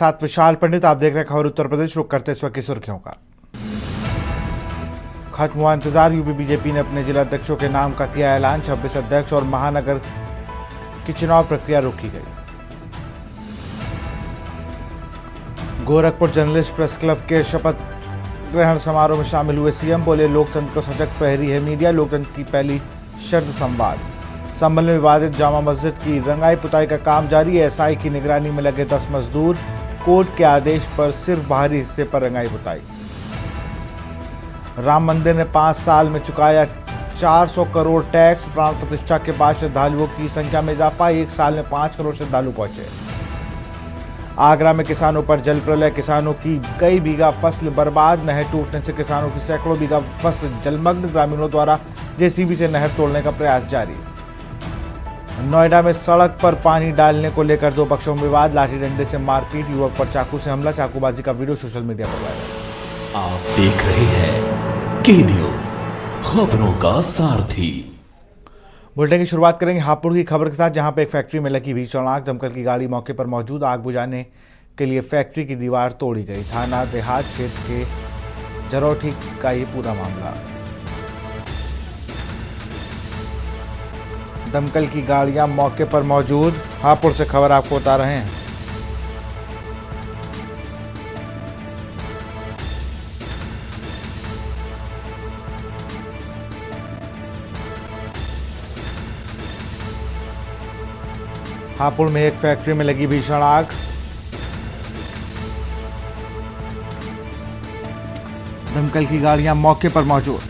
साथ विशाल पंडित। आप देख रहे हैं खबर उत्तर प्रदेश। रुक करते इस वक्त की सुर्खियों का। खत्म हुआ इंतजार। यूपी बीजेपी ने अपने जिला अध्यक्षों के नाम का किया ऐलान। 26 अध्यक्ष और महानगर की चुनाव प्रक्रिया रोकी गई। गोरखपुर जर्नलिस्ट प्रेस क्लब के शपथ ग्रहण समारोह में शामिल हुए सीएम। बोले, लोकतंत्र को सजग प्रहरी है मीडिया। लोकतंत्र की पहली शर्त संवाद। संभल में विवादित जामा मस्जिद की रंगाई पुताई का काम जारी है। एसआई की निगरानी में लगे 10 मजदूर। कोर्ट के आदेश पर सिर्फ बाहरी हिस्से पर रंगाई पुताई। राम मंदिर ने 5 साल में चुकाया 400 करोड़ टैक्स। प्राण प्रतिष्ठा के बाद श्रद्धालुओं की संख्या में इजाफा। 1 साल में 5 करोड़ श्रद्धालु पहुंचे। आगरा में किसानों पर जल प्रलय। किसानों की कई बीघा फसल बर्बाद। नहर टूटने से किसानों की सैकड़ों बीघा फसल जलमग्न। ग्रामीणों द्वारा जेसीबी से नहर तोड़ने का प्रयास जारी। नोएडा में सड़क पर पानी डालने को लेकर 2 पक्षों में विवाद। लाठी डंडे से मारपीट। युवक पर चाकू से हमला। चाकूबाजी का वीडियो सोशल मीडिया पर वायरल। आप देख रहे हैं के न्यूज, खबरों का सारथी। बुलेटिन की शुरुआत करेंगे हापुड़ की खबर के साथ, जहां पर एक फैक्ट्री में लगी भीषण आग। दमकल की गाड़ी मौके पर मौजूद। आग बुझाने के लिए फैक्ट्री की दीवार तोड़ी गई। थाना देहात क्षेत्र के जरौठी का ये पूरा मामला। दमकल की गाड़ियां मौके पर मौजूद। हापुड़ से खबर आपको बता रहे हैं। हापुड़ में एक फैक्ट्री में लगी भीषण आग। दमकल की गाड़ियां मौके पर मौजूद।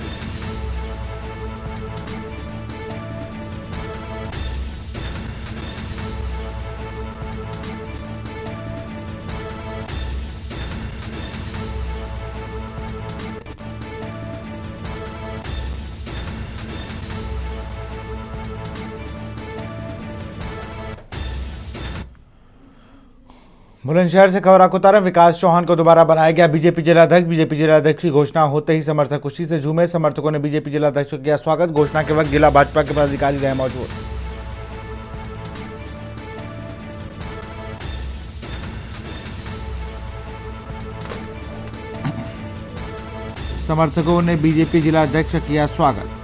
बुलंदशहर से खबर आपको बता रहे हैं। विकास चौहान को दोबारा बनाया गया बीजेपी जिलाध्यक्ष। बीजेपी जिलाध्यक्ष की घोषणा होते ही समर्थक खुशी से झूमे। समर्थकों ने बीजेपी जिलाध्यक्ष को किया स्वागत। घोषणा के वक्त जिला भाजपा के पदाधिकारी रहे मौजूद। समर्थकों ने बीजेपी जिलाध्यक्ष का किया स्वागत।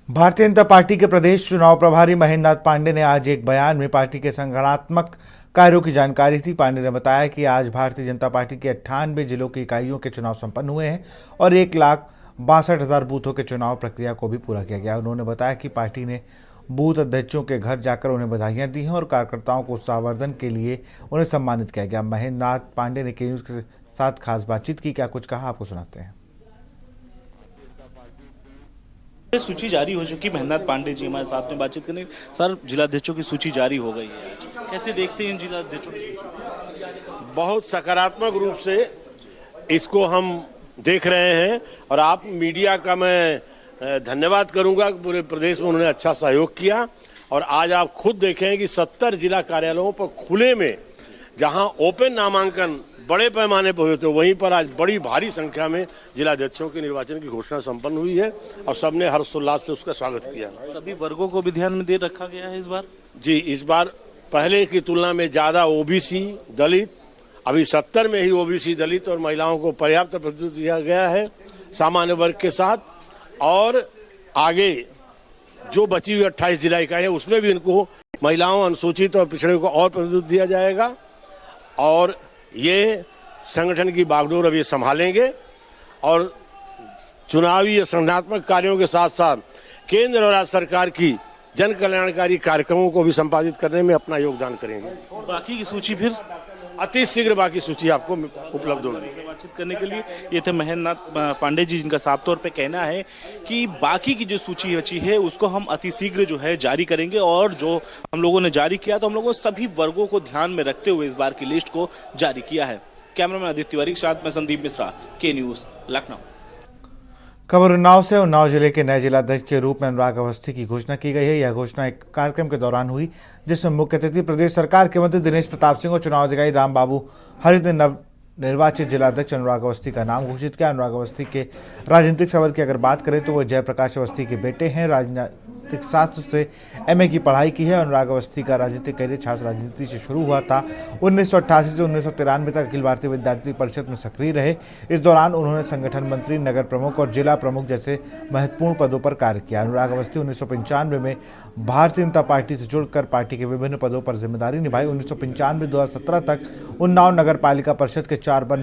भारतीय जनता पार्टी के प्रदेश चुनाव प्रभारी महेंद्र नाथ पांडे ने आज एक बयान में पार्टी के संगठनात्मक कार्यों की जानकारी दी। पांडे ने बताया कि आज भारतीय जनता पार्टी के 98 जिलों की इकाइयों के चुनाव संपन्न हुए हैं और 1,62,000 बूथों के चुनाव प्रक्रिया को भी पूरा किया गया। उन्होंने बताया कि पार्टी ने बूथ अध्यक्षों के घर जाकर उन्हें बधाइयां दी हैं और कार्यकर्ताओं को उत्साहवर्धन के लिए उन्हें सम्मानित किया गया। महेंद्र नाथ पांडे ने के न्यूज के साथ खास बातचीत की। क्या कुछ कहा, आपको सुनाते हैं। सूची जारी हो चुकी। महेंद्र नाथ पांडे जी हमारे साथ में बातचीत करने। सर, जिलाध्यक्षों की सूची जारी हो गई है, कैसे देखते हैं इन जिलाध्यक्षों की? बहुत सकारात्मक रूप से इसको हम देख रहे हैं और आप मीडिया का मैं धन्यवाद करूंगा। पूरे प्रदेश में उन्होंने अच्छा सहयोग किया और आज आप खुद देखें कि 70 जिला कार्यालयों पर खुले में जहां ओपन नामांकन बड़े पैमाने पर हुए थे, वहीं पर आज बड़ी भारी संख्या में जिलाध्यक्षों के निर्वाचन की घोषणा संपन्न हुई है और सबने हर्षोल्लास से उसका स्वागत किया। सभी वर्गों को भी ध्यान में दे रखा गया है इस बार? जी, इस बार पहले की तुलना में ज्यादा ओबीसी, दलित, अभी 70 में ही ओबीसी, दलित और महिलाओं को पर्याप्त प्रतिनिधित्व दिया गया है सामान्य वर्ग के साथ। और आगे जो बची हुई 28 जिला इकाई है उसमें भी इनको महिलाओं, अनुसूचित और पिछड़े को और प्रतिनिधित्व दिया जाएगा और ये संगठन की बागडोर अब ये संभालेंगे और चुनावी संगठनात्मक कार्यों के साथ साथ केंद्र और राज्य सरकार की जन कल्याणकारी कार्यक्रमों को भी संपादित करने में अपना योगदान करेंगे। बाकी की सूची फिर अति शीघ्र बाकी सूची आपको उपलब्ध होगी। बातचीत करने के लिए ये थे महेंद्रनाथ पांडे जी, जिनका साफ तौर पे कहना है कि बाकी की जो सूची बची है उसको हम अति शीघ्र जो है जारी करेंगे, और जो हम लोगों ने जारी किया तो हम लोगों ने सभी वर्गों को ध्यान में रखते हुए इस बार की लिस्ट को जारी किया है। कैमरामैन आदित्य तिवारी के साथ मैं संदीप मिश्रा, के न्यूज, लखनऊ। खबर उन्नाव से। उन्नाव जिले के नए जिलाध्यक्ष के रूप में अनुराग अवस्थी की घोषणा की गई है। यह घोषणा एक कार्यक्रम के दौरान हुई, जिसमें मुख्य अतिथि प्रदेश सरकार के मंत्री दिनेश प्रताप सिंह और चुनाव अधिकारी राम बाबू हरित ने नवनिर्वाचित जिलाध्यक्ष अनुराग अवस्थी का नाम घोषित किया। अनुराग अवस्थी के राजनीतिक सफर की अगर बात करें तो वह जयप्रकाश अवस्थी के बेटे हैं। राजनीतिक शास्त्र से MA की पढ़ाई की है। अनुराग अवस्थी का राजनीतिक करियर छात्र राजनीति से शुरू हुआ था। 1988 से 1993 तक अखिल भारतीय विद्यार्थी परिषद में सक्रिय रहे। इस दौरान उन्होंने संगठन मंत्री, नगर प्रमुख और जिला प्रमुख जैसे महत्वपूर्ण पदों पर कार्य किया। अनुराग अवस्थी 1995 में भारतीय जनता पार्टी से जुड़कर पार्टी के विभिन्न पदों पर जिम्मेदारी निभाई। 1995-2017 तक उन्नाव नगर पालिका परिषद के 4 बार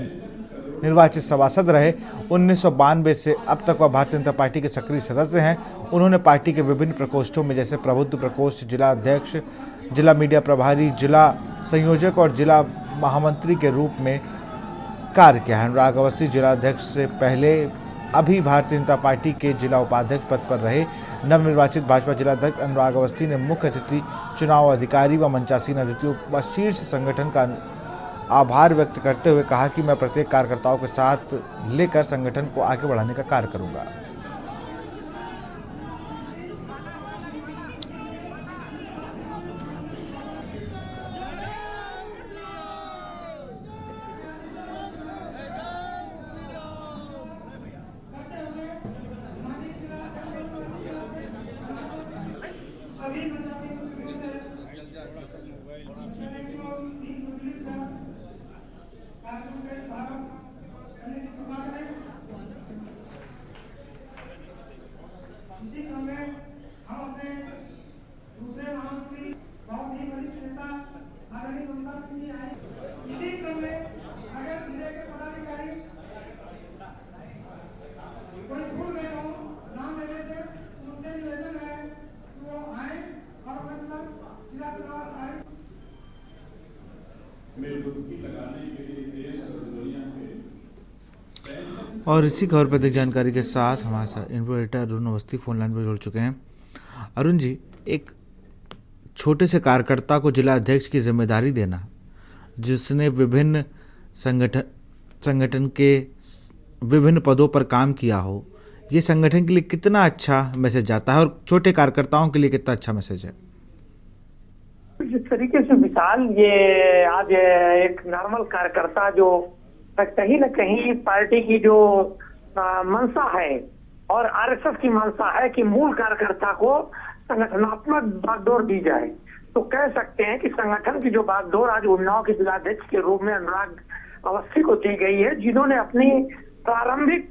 निर्वाचित सभासद रहे। 1992 से अब तक वह भारतीय जनता पार्टी के सक्रिय सदस्य हैं। उन्होंने पार्टी के विभिन्न प्रकोष्ठों में जैसे प्रबुद्ध प्रकोष्ठ, जिला अध्यक्ष, जिला मीडिया प्रभारी, जिला संयोजक और जिला महामंत्री के रूप में कार्य किया है। अनुराग अवस्थी जिला अध्यक्ष से पहले अभी भारतीय जनता पार्टी के जिला उपाध्यक्ष पद पर रहे। नवनिर्वाचित भाजपा जिलाध्यक्ष अनुराग अवस्थी ने मुख्य अतिथि, चुनाव अधिकारी व मंचासीन अतिथियों व शीर्ष संगठन का आभार व्यक्त करते हुए कहा कि मैं प्रत्येक कार्यकर्ताओं के साथ लेकर संगठन को आगे बढ़ाने का कार्य करूंगा। इसी क्रम में हम अपने दूसरे महामंत्री बहुत ही वरिष्ठ नेता आदरणीय ममता सिंह जी आए। इसी क्रम में अगर जिले के पदाधिकारी कोई भूल गए हो नाम लेने से, उनसे निवेदन है कि वो आए और अपना जिला चुनाव अधिकारी में डुबकी लगाने के लिए देश और दुनिया में। और इसी खबर पर अधिक जानकारी के साथ हमारे साथ इन्फॉर्मेटर अरुण अवस्थी फोन लाइन पर जुड़ चुके हैं। अरुण जी, एक छोटे से कार्यकर्ता को जिला अध्यक्ष की जिम्मेदारी देना, जिसने विभिन्न संगठन के विभिन्न पदों पर काम किया हो, ये संगठन के लिए कितना अच्छा मैसेज जाता है और छोटे कार्यकर्ताओं के लिए कितना अच्छा मैसेज है? जिस तरीके से विशाल ये आज एक नॉर्मल कार्यकर्ता जो कहीं न कहीं पार्टी की जो मंशा है और RSS की मंशा है कि मूल कार्यकर्ता को संगठनात्मक बागडोर दी जाए, तो कह सकते हैं कि संगठन की जो बागडोर आज उन्नाव के जिलाध्यक्ष के रूप में अनुराग अवस्थी को दी गई है, जिन्होंने अपनी प्रारंभिक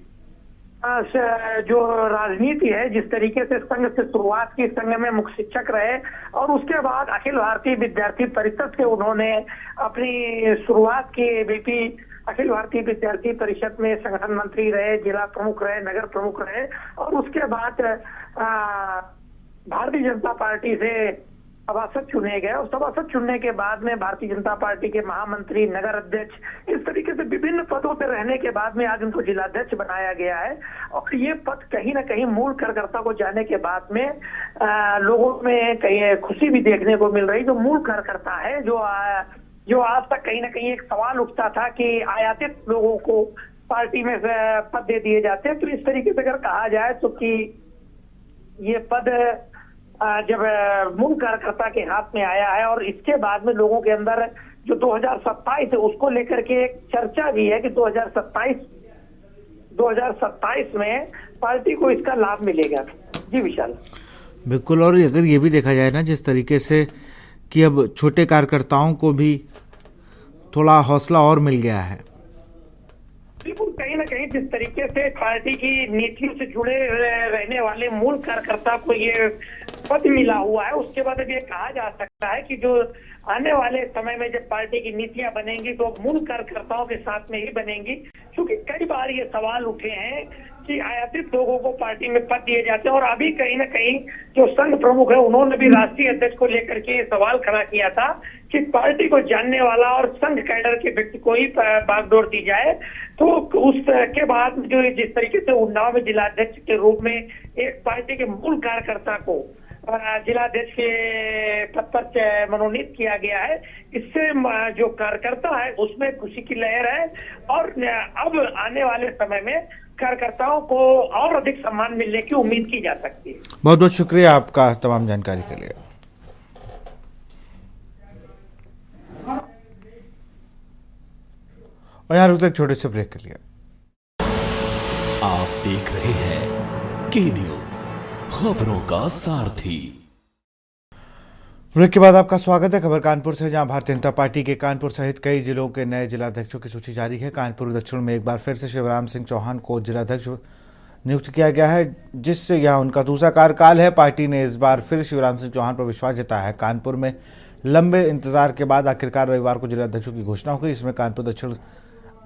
जो राजनीति है, जिस तरीके से संघ से शुरुआत की, संघ में मुख्य शिक्षक रहे और उसके बाद अखिल भारतीय विद्यार्थी परिषद से उन्होंने अपनी शुरुआत की। BP अखिल भारतीय विद्यार्थी परिषद में संगठन मंत्री रहे, जिला प्रमुख रहे, नगर प्रमुख रहे और उसके बाद भारतीय जनता पार्टी से सभासद चुने गए और सभासद चुनने के बाद में भारतीय जनता पार्टी के महामंत्री, नगर अध्यक्ष, इस तरीके से विभिन्न पदों पर रहने के बाद में आज उनको जिलाध्यक्ष बनाया गया है। और ये पद कहीं ना कहीं मूल कार्यकर्ता को जाने के बाद में लोगों में कहीं खुशी भी देखने को मिल रही। जो मूल कार्यकर्ता है, जो आज तक कहीं ना कहीं एक सवाल उठता था कि आयातित लोगों को पार्टी में पद दे दिए जाते हैं, तो इस तरीके से अगर कहा जाए तो कि ये पद जब मूल कार्यकर्ता के हाथ में आया है और इसके बाद में लोगों के अंदर जो 2027 है उसको लेकर के एक चर्चा भी है कि 2027 में पार्टी को इसका लाभ मिलेगा। जी विशाल, बिल्कुल। और अगर ये भी देखा जाए ना, जिस तरीके से कि अब छोटे कार्यकर्ताओं को भी थोड़ा हौसला और मिल गया है। बिल्कुल, कहीं ना कहीं जिस तरीके से पार्टी की नीतियों से जुड़े रहने वाले मूल कार्यकर्ता को ये पद मिला हुआ है, उसके बाद अब ये कहा जा सकता है कि जो आने वाले समय में जब पार्टी की नीतियां बनेंगी तो मूल कार्यकर्ताओं के साथ में ही बनेंगी। क्योंकि कई बार ये सवाल उठे हैं कि अतिरिक्त लोगों को पार्टी में पद दिए जाते हैं। और अभी कहीं ना कहीं जो संघ प्रमुख है उन्होंने भी राष्ट्रीय अध्यक्ष को लेकर के ये सवाल खड़ा किया था कि पार्टी को जानने वाला और संघ कैडर के व्यक्ति को ही बागडोर दी जाए। तो उसके बाद जो जिस तरीके से उन्नाव में जिलाध्यक्ष के रूप में एक पार्टी के मूल कार्यकर्ता को जिलाध्यक्ष के पद पर मनोनीत किया गया है, इससे जो कार्यकर्ता है उसमें खुशी की लहर है। और अब आने वाले समय में कार्यकर्ताओं को और अधिक सम्मान मिलने की उम्मीद की जा सकती है। बहुत बहुत शुक्रिया आपका तमाम जानकारी के लिए। और यहाँ रुकते एक छोटे से ब्रेक के लिए। आप देख रहे हैं के न्यूज, खबरों का सारथी। ब्रेक के बाद आपका स्वागत है। खबर कानपुर से, जहां भारतीय जनता पार्टी के कानपुर सहित कई जिलों के नए जिलाध्यक्षों की सूची जारी है। कानपुर दक्षिण में एक बार फिर से शिवराम सिंह चौहान को जिलाध्यक्ष नियुक्त किया गया है, जिससे यह उनका दूसरा कार्यकाल है। पार्टी ने इस बार फिर शिवराम सिंह चौहान पर विश्वास जताया है। कानपुर में लंबे इंतजार के बाद आखिरकार रविवार को जिलाध्यक्षों की घोषणा हुई। इसमें कानपुर दक्षिण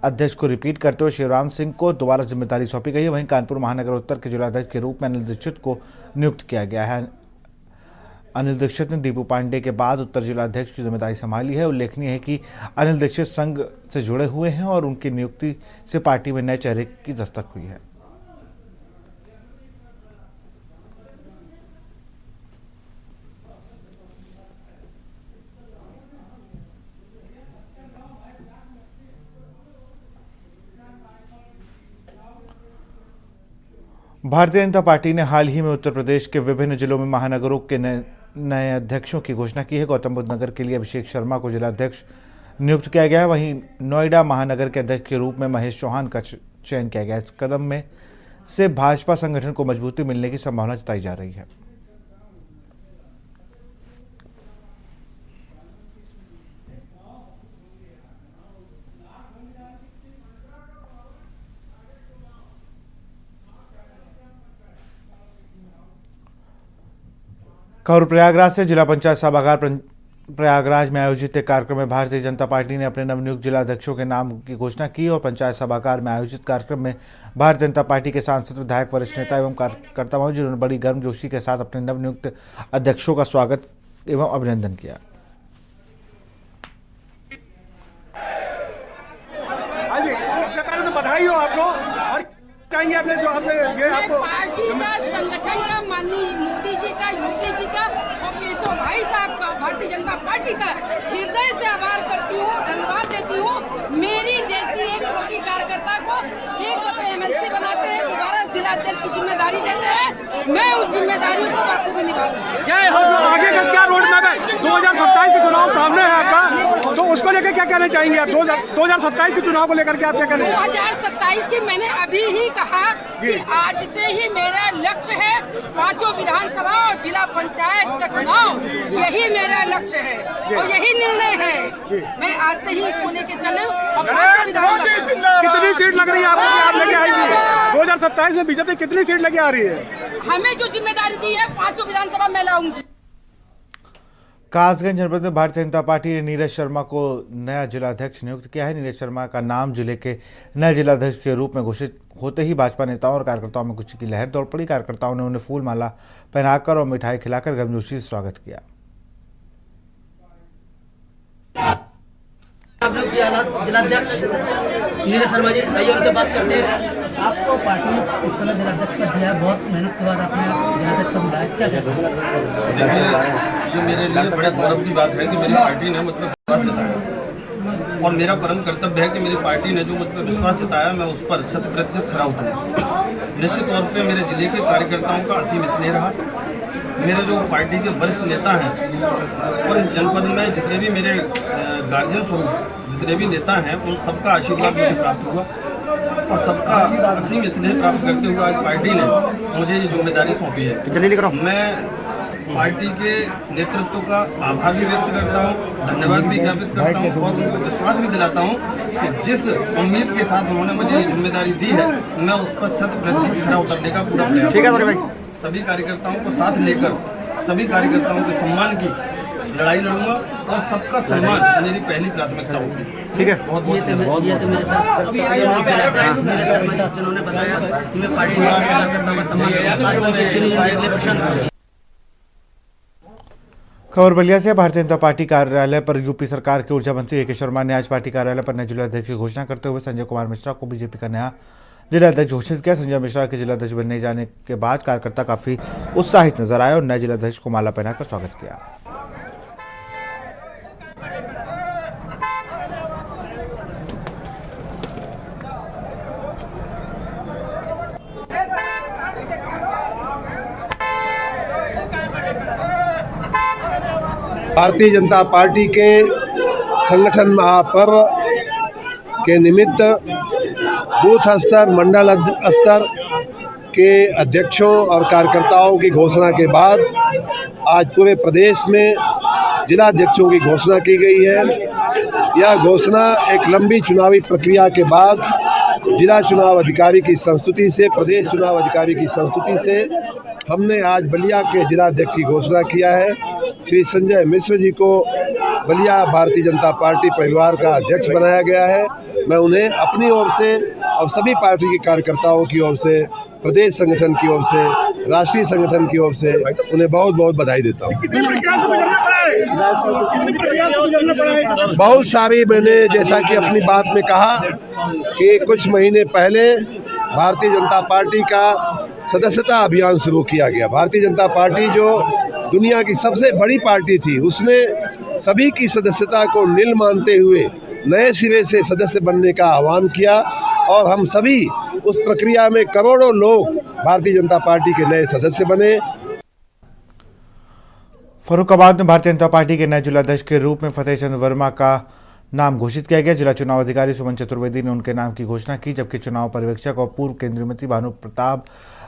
अध्यक्ष को रिपीट करते हुए शिवराम सिंह को दोबारा जिम्मेदारी सौंपी गई है। वहीं कानपुर महानगर उत्तर के जिलाध्यक्ष के रूप में अनिल दीक्षित को नियुक्त किया गया है। अनिल दीक्षित ने दीपू पांडे के बाद उत्तर जिलाध्यक्ष की जिम्मेदारी संभाली है। उल्लेखनीय है कि अनिल दीक्षित संघ से जुड़े हुए हैं और उनकी नियुक्ति से पार्टी में नए चेहरे की दस्तक हुई है। भारतीय जनता पार्टी ने हाल ही में उत्तर प्रदेश के विभिन्न जिलों में महानगरों के नए अध्यक्षों की घोषणा की है। गौतम बुद्ध नगर के लिए अभिषेक शर्मा को जिलाध्यक्ष नियुक्त किया गया है। वहीं नोएडा महानगर के अध्यक्ष के रूप में महेश चौहान का चयन किया गया। इस कदम में से भाजपा संगठन को मजबूती मिलने की संभावना जताई जा रही है। खबर प्रयागराज से, जिला पंचायत सभागार प्रयागराज में आयोजित एक कार्यक्रम में भारतीय जनता पार्टी ने अपने नवनियुक्त जिलाध्यक्षों के नाम की घोषणा की। और पंचायत सभागार में आयोजित कार्यक्रम में भारतीय जनता पार्टी के सांसद, विधायक, वरिष्ठ नेता एवं कार्यकर्ता मौजूद, जिन्होंने बड़ी गर्मजोशी के साथ अपने नवनियुक्त अध्यक्षों का स्वागत एवं अभिनंदन किया। बधाई हो आपको। चाहेंगे आपने जो आपने ये आपको पार्टी का, संगठन का, माननीय मोदी जी का, योगी जी का और केशव भाई साहब का, भारतीय जनता पार्टी का हृदय से आभार करती हूँ, धन्यवाद देती हूँ। मेरी जैसी एक छोटी कार्यकर्ता को एक एमएलसी बनाते हैं, दोबारा जिलाध्यक्ष की जिम्मेदारी देते हैं। मैं उस जिम्मेदारी को बखूबी निभाऊंगी। आगे का क्या रोड मैप है? 2027 के चुनाव सामने है आपका, तो उसको लेकर क्या कहना चाहेंगे आप? 2027 के चुनाव को लेकर के आप क्या कहना चाहेंगे? 2027 की मैंने अभी ही कहा कि आज से ही मेरा लक्ष्य है 5 विधानसभा और जिला पंचायत का चुनाव, यही मेरा लक्ष्य है और यही निर्णय है। मैं आज से ही इसको लेके चलूं और 5 विधानसभा। कितनी सीट लग रही है आपको? आप लेके आएंगे 2027 में बीजेपी कितनी सीट लेके आ रही है? हमें जो जिम्मेदारी दी है 5 विधानसभा मैं लाऊंगी। कासगंज जनपद में भारतीय जनता पार्टी ने नीरज शर्मा को नया जिलाध्यक्ष नियुक्त किया है। नीरज शर्मा का नाम जिले के नए जिलाध्यक्ष के रूप में घोषित होते ही भाजपा नेताओं और कार्यकर्ताओं में खुशी की लहर दौड़ पड़ी। कार्यकर्ताओं ने उन्हें फूल माला पहनाकर और मिठाई खिलाकर गर्मजोशी से स्वागत किया। जिलाध्यक्ष नीरज शर्मा जी, आइए उनसे बात करते हैं। आपको पार्टी इस समय जिलाध्यक्ष पर दिया, बहुत मेहनत के बाद आपने जिलाध्यक्ष पर बुलाया, क्या कहते हैं? देखिए, ये मेरे लिए बड़े गौरव की बात है कि मेरी पार्टी ने मतलब विश्वास जताया और मेरा परम कर्तव्य है कि मेरी पार्टी ने जो मतलब विश्वास जताया मैं उस पर 100% खरा उतरूं। निश्चित तौर पे मेरे जिले के कार्यकर्ताओं का असीम स्नेह रहा। मेरे जो पार्टी के वरिष्ठ नेता हैं और इस जनपद में जितने भी मेरे गार्जियन स्वरूप जितने भी नेता हैं, उन सबका आशीर्वाद मुझे प्राप्त हुआ और सबका असीम स्नेह प्राप्त करते हुए आज पार्टी ने मुझे ये जिम्मेदारी सौंपी है। मैं पार्टी के नेतृत्व का आभार भी व्यक्त करता हूँ, धन्यवाद भी ज्ञापित करता हूँ और उनको विश्वास भी दिलाता हूँ कि जिस उम्मीद के साथ उन्होंने मुझे ये जिम्मेदारी दी है, मैं उस पर 100% खरा उतरने का पूरा प्रयास करूँगा। सभी कार्यकर्ताओं को साथ लेकर, सभी कार्यकर्ताओं के सम्मान की लड़ाई लड़ूंगा और सबका सम्मान मेरी पहली प्राथमिकता होगी। ठीक है, बहुत बहुत धन्यवाद। ये तो मेरे साथ मेरे सर जिन्होंने बताया कि मैं पार्टी में कार्यकर्ताओं का सम्मान करूंगा, खासतौर से अगले प्रशांत। खबर बलिया से। भारतीय जनता पार्टी कार्यालय पर यूपी सरकार के ऊर्जा मंत्री ए.के. शर्मा ने आज पार्टी कार्यालय पर नए जिलाध्यक्ष की घोषणा करते हुए संजय कुमार मिश्रा को बीजेपी का नया जिलाध्यक्ष घोषित किया। संजय मिश्रा के जिलाध्यक्ष बनने जाने के बाद कार्यकर्ता काफी उत्साहित नजर आए और नए जिलाध्यक्ष को माला पहनाकर स्वागत किया। भारतीय जनता पार्टी के संगठन महापर्व के निमित्त बूथ स्तर, मंडल स्तर के अध्यक्षों और कार्यकर्ताओं की घोषणा के बाद आज पूरे प्रदेश में जिलाध्यक्षों की घोषणा की गई है। यह घोषणा एक लंबी चुनावी प्रक्रिया के बाद जिला चुनाव अधिकारी की संस्तुति से, प्रदेश चुनाव अधिकारी की संस्तुति से हमने आज बलिया के जिलाध्यक्ष की घोषणा किया है। श्री संजय मिश्र जी को बलिया भारतीय जनता पार्टी परिवार का अध्यक्ष बनाया गया है। मैं उन्हें अपनी ओर से और सभी पार्टी के कार्यकर्ताओं की ओर से, प्रदेश संगठन की ओर से, राष्ट्रीय संगठन की ओर से उन्हें बहुत बहुत बधाई देता हूँ। बहुत सारी, मैंने जैसा कि अपनी बात में कहा कि कुछ महीने पहले भारतीय जनता पार्टी का सदस्यता अभियान शुरू किया गया। भारतीय जनता पार्टी जो दुनिया की सबसे बड़ी पार्टी थी, उसने सभी की सदस्यता को नील मानते हुए नए सिरे से सदस्य बनने का आह्वान किया और हम सभी उस प्रक्रिया में करोड़ों लोग भारतीय जनता पार्टी के नए सदस्य बने। फर्रुखाबाद में भारतीय जनता पार्टी के नए जिलाध्यक्ष के रूप में फतेह चंद वर्मा का नाम घोषित किया गया। जिला चुनाव अधिकारी सुमन चतुर्वेदी ने उनके नाम की घोषणा की, जबकि चुनाव पर्यवेक्षक और पूर्व केंद्रीय मंत्री भानु प्रताप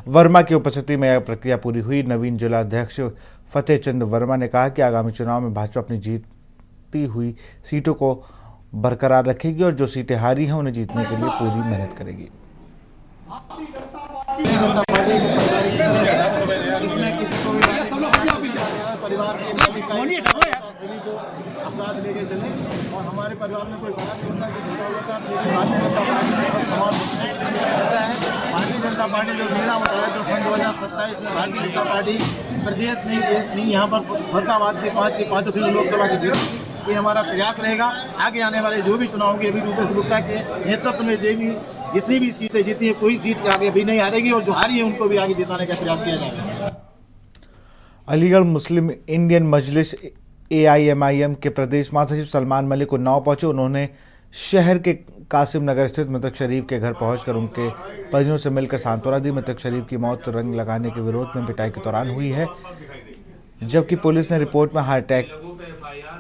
वर्मा की उपस्थिति में यह प्रक्रिया पूरी हुई। नवीन जिलाध्यक्ष फतेह चंद वर्मा ने कहा कि आगामी चुनाव में भाजपा अपनी जीती हुई सीटों को बरकरार रखेगी और जो सीटें हारी हैं उन्हें जीतने के लिए पूरी मेहनत करेगी। साथ लेके चले और हमारे परिवार में कोई बड़ा नहीं होता कि ऐसा है। भारतीय जनता पार्टी जो मेरा बताया जो सन 2027 में भारतीय जनता पार्टी प्रदेश नहीं यहाँ पर फर्रुखाबाद के 5 की 5 लोकसभा की जीत, ये हमारा प्रयास रहेगा। आगे आने वाले जो भी चुनाव होंगे अभी रूपेश गुप्ता के नेतृत्व में जितनी भी सीटें जीती है, कोई सीट आगे अभी नहीं हारेगी और जो हारी है उनको भी आगे जिताने का प्रयास किया जाएगा। अलीगढ़ मुस्लिम इंडियन मजलिस AIMIM के प्रदेश महासचिव सलमान मलिक उन्नाव पहुंचे। उन्होंने शहर के कासिम नगर स्थित मृतक शरीफ के घर पहुंचकर उनके परिजनों से मिलकर सांत्वना दी। मृतक शरीफ की मौत रंग लगाने के विरोध में पिटाई के दौरान हुई है, जबकि पुलिस ने रिपोर्ट में हार्ट अटैक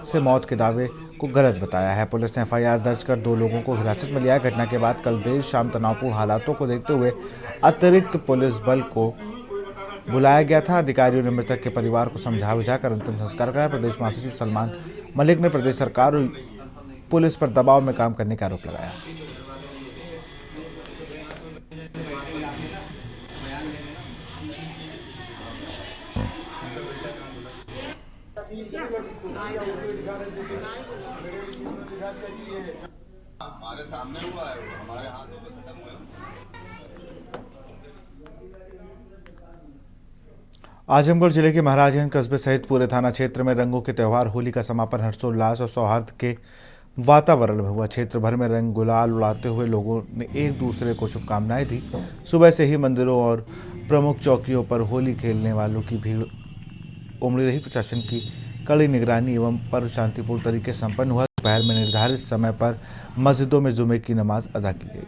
से मौत के दावे को गलत बताया है। पुलिस ने FIR दर्ज कर 2 लोगों को हिरासत में लिया है। घटना के बाद कल देर शाम तनावपूर्ण हालातों को देखते हुए अतिरिक्त पुलिस बल को बुलाया गया था। अधिकारियों ने मृतक के परिवार को समझा बुझाकर अंतिम संस्कार कराया। प्रदेश महासचिव सलमान मलिक ने प्रदेश सरकार और पुलिस पर दबाव में काम करने का आरोप लगाया। हमारे सामने हुआ है, हमारे हाथों में खत्म हुआ। आजमगढ़ जिले के महाराजगंज कस्बे सहित पूरे थाना क्षेत्र में रंगों के त्यौहार होली का समापन हर्षोल्लास और सौहार्द के वातावरण में हुआ। क्षेत्र भर में रंग गुलाल उड़ाते हुए लोगों ने एक दूसरे को शुभकामनाएं दी। सुबह से ही मंदिरों और प्रमुख चौकियों पर होली खेलने वालों की भीड़ उमड़ी रही। प्रशासन की कड़ी निगरानी एवं पर्व शांतिपूर्ण तरीके से संपन्न हुआ। दोपहर में निर्धारित समय पर मस्जिदों में जुमे की नमाज अदा की गई।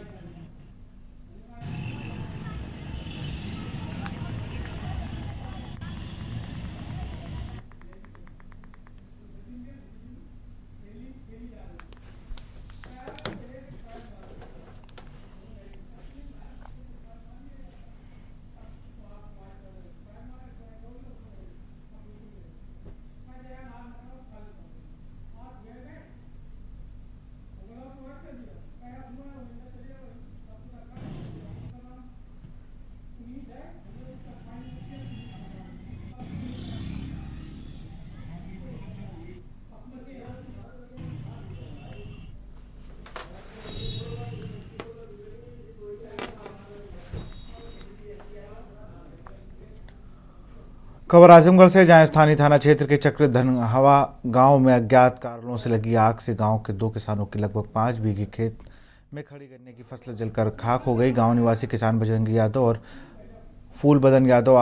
खबर आजमगढ़ से, जहां स्थानीय थाना क्षेत्र के चक्र धनहवा गांव में अज्ञात कारणों से लगी आग से गांव के 2 किसानों की लगभग 5 बीघे खेत में खड़ी गन्ने की फसल जलकर खाक हो गई। गांव निवासी किसान बजरंगी यादव और फूल बदन यादव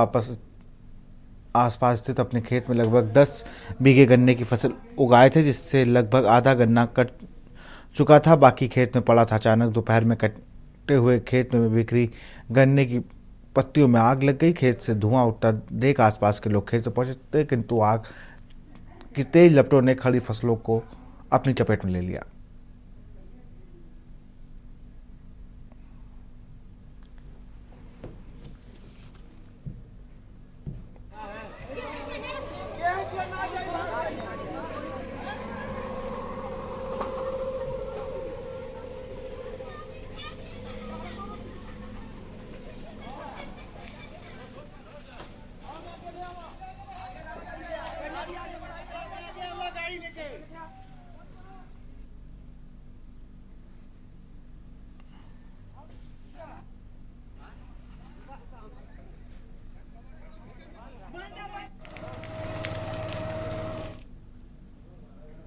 आसपास स्थित अपने खेत में लगभग 10 बीघे गन्ने की फसल उगाए थे, जिससे लगभग आधा गन्ना कट चुका था, बाकी खेत में पड़ा था। अचानक दोपहर में कटे हुए खेत में बिखरी गन्ने की पत्तियों में आग लग गई। खेत से धुआं उठता देख आसपास के लोग खेत में पहुंचे, किंतु आग की तेज लपटों ने खड़ी फसलों को अपनी चपेट में ले लिया।